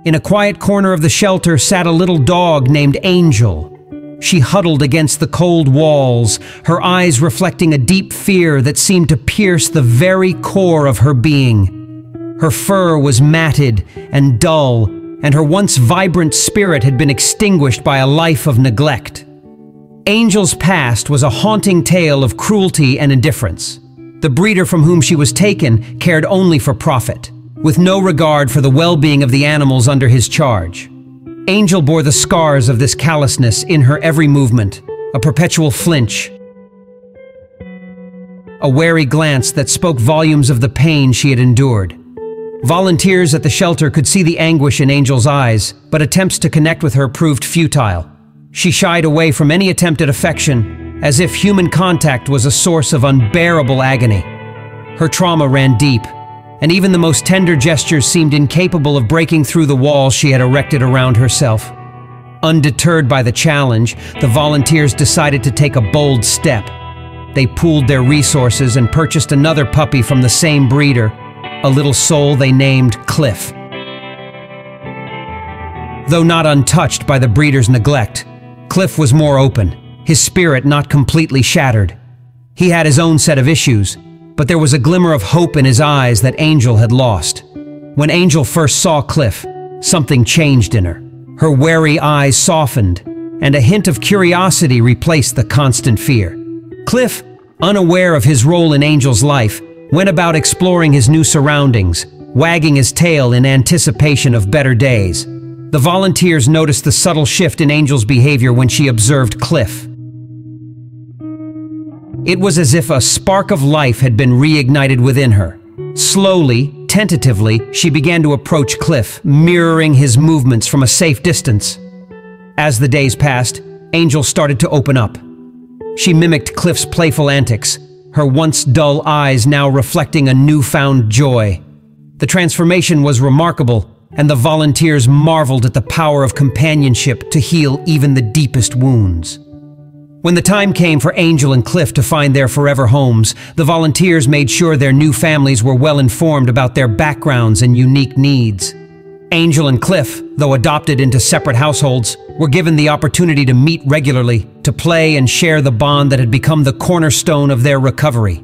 In a quiet corner of the shelter sat a little dog named Angel. She huddled against the cold walls, her eyes reflecting a deep fear that seemed to pierce the very core of her being. Her fur was matted and dull, and her once vibrant spirit had been extinguished by a life of neglect. Angel's past was a haunting tale of cruelty and indifference. The breeder from whom she was taken cared only for profit, with no regard for the well-being of the animals under his charge. Angel bore the scars of this callousness in her every movement, a perpetual flinch, a wary glance that spoke volumes of the pain she had endured. Volunteers at the shelter could see the anguish in Angel's eyes, but attempts to connect with her proved futile. She shied away from any attempt at affection, as if human contact was a source of unbearable agony. Her trauma ran deep, and even the most tender gestures seemed incapable of breaking through the walls she had erected around herself. Undeterred by the challenge, the volunteers decided to take a bold step. They pooled their resources and purchased another puppy from the same breeder, a little soul they named Cliff. Though not untouched by the breeder's neglect, Cliff was more open, his spirit not completely shattered. He had his own set of issues, but there was a glimmer of hope in his eyes that Angel had lost. When Angel first saw Cliff, something changed in her. Her wary eyes softened, and a hint of curiosity replaced the constant fear. Cliff, unaware of his role in Angel's life, went about exploring his new surroundings, wagging his tail in anticipation of better days. The volunteers noticed the subtle shift in Angel's behavior when she observed Cliff. It was as if a spark of life had been reignited within her. Slowly, tentatively, she began to approach Cliff, mirroring his movements from a safe distance. As the days passed, Angel started to open up. She mimicked Cliff's playful antics, her once dull eyes now reflecting a newfound joy. The transformation was remarkable, and the volunteers marveled at the power of companionship to heal even the deepest wounds. When the time came for Angel and Cliff to find their forever homes, the volunteers made sure their new families were well informed about their backgrounds and unique needs. Angel and Cliff, though adopted into separate households, were given the opportunity to meet regularly, to play and share the bond that had become the cornerstone of their recovery.